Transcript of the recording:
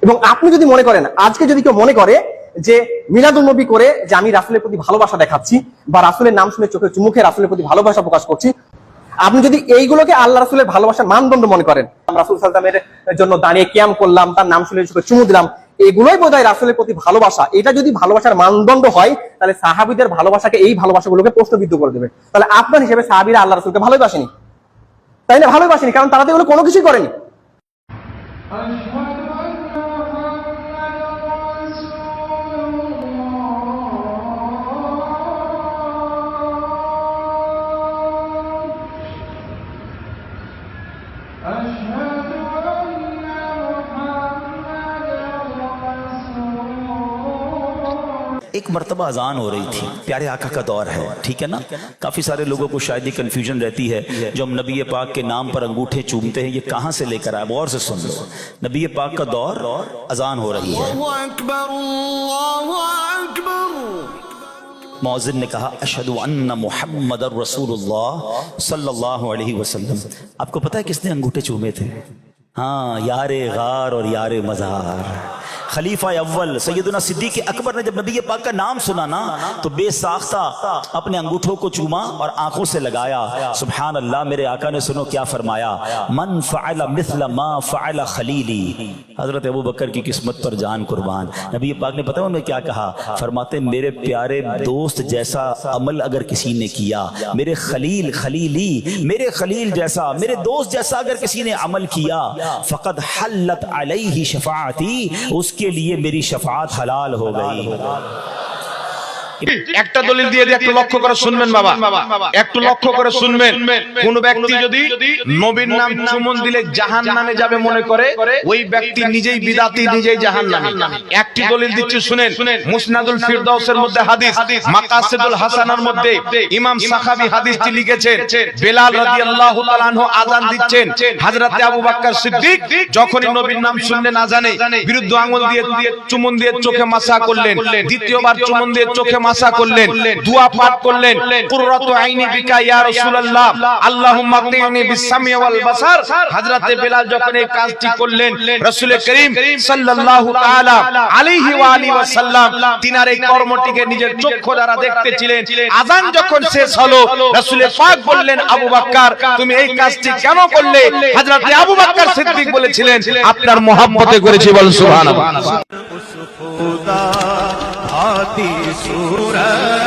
এবং আপনি যদি মনে করেন, আজকে যদি কেউ মনে করে যে মিলাদুন নবী করে যে আমি রাসূলের প্রতি ভালোবাসা দেখাচ্ছি বা রাসূলের নাম শুনে চোখে চুমুখে রাসূলের প্রতি ভালোবাসা প্রকাশ করছি, আপনি যদি এইগুলোকে আল্লাহ রাসূলের ভালোবাসার মানদণ্ড মনে করেন, রাসূল সাল্লাল্লাহু আলাইহি ওয়াসাল্লামের জন্য দাঁড়িয়ে কিয়াম করলাম, তার নাম শুনে চোখে চুমু দিলাম, এগুলোই বোধহয় রাসূলের প্রতি ভালোবাসা। এটা যদি ভালোবাসার মানদণ্ড হয়, তাহলে সাহাবীদের ভালোবাসাকে এই ভালোবাসাগুলোকে প্রশ্নবিদ্ধ করে দেবে। তাহলে আপনার হিসেবে সাহাবীরা আল্লাহ রাসূলকে ভালোবাসেনি, তাই না? ভালোবাসেনি, কারণ তারা তো এগুলো কোনো কিছুই করেনি। एक मर्तबा अजान हो रही थी, प्यारे आका का दौर है, ठीक है ना। काफी सारे लोगों को शायद ये कंफ्यूजन रहती है, जो हम नबी पाक के नाम पर अंगूठे चूमते हैं, ये कहां से लेकर आए? गौर से सुन लो, नबी पाक का दौर, अजान हो रही है, मौज़िन ने कहा अशहदु अन्ना मुहम्मदर रसूलुल्लाह सल्लल्लाहु अलैहि वसल्लम। आपको पता है किसने अंगूठे चूमे थे? हाँ, यारे गार और यारे मज़ार, खलीफा अव्वल सैयदना सिद्दीक़ अकबर ने जब नबी पाक का नाम सुना ना, तो बेसाख्ता अपने अंगूठों को चूमा और आंखों से लगाया। सुभान अल्लाह, मेरे आका ने सुनो क्या फरमाया, मन फ़अला मिस्ल मा फ़अला खलीली। हजरत अबू बकर की किस्मत पर जान कुर्बान। नबी पाक ने पता है उन्हें क्या कहा? फरमाते मेरे प्यारे दोस्त जैसा अमल अगर किसी ने किया, मेरे खलील खलीली, मेरे खलील जैसा, मेरे दोस्त जैसा अगर किसी ने अमल किया, फ़क़द हल्लत अलैहि शफ़ाअती, उसके लिए मेरी शफाअत हलाल हो गई। একটা দলিল দিয়ে একটু লক্ষ্য করে শুনবেন বাবা, একটু লক্ষ্য করে শুনবেন। কোন ব্যক্তি যদি নবীর নাম চুমন দিলে জাহান্নামে যাবে মনে করে, ওই ব্যক্তি নিজেই বিদাতি, নিজেই জাহান্নামী। একটি দলিল দিচ্ছি শুনেন। মুসনাদুল ফিরদাউসের মধ্যে হাদিস, মাকাসিদুল হাসানার মধ্যে ইমাম সাখাবী হাদিসটি লিখেছেন। বেলাল রাদিয়াল্লাহু তাআলা আনহু আযান দিচ্ছেন, হযরত আবু বকর সিদ্দিক যখনই নবীর নাম শুনলেন আযানে বিরুদ্ধ আঙ্গুল দিয়ে চুমন দিয়ে চোখে মাসা করলেন, দ্বিতীয়বার চুমন দিয়ে চোখে মাসা করলেন, দোয়া পাঠ করলেন, কুররাতু আইনি বিকা ইয়া রাসূলুল্লাহ, আল্লাহুম্মা আতিনি বিস-সামি ওয়াল বাসার। হযরত বেলাল যখন এই কাজটি করলেন, রাসূল করিম সাল্লাল্লাহু তাআলা আলাইহি ওয়া আলিহি ওয়াসাল্লাম তিনার এই কর্মটিকে নিজের চক্ষু দ্বারা দেখতেছিলেন। আযান যখন শেষ হলো, রাসূল পাক বললেন, আবু বকর তুমি এই কাজটি কেন করলে? হযরত আবু বকর সিদ্দিক বলেছিলেন, আপনার মহব্বতে করেছি। বলেন সুবহানাল্লাহ। खुदा आती सूरत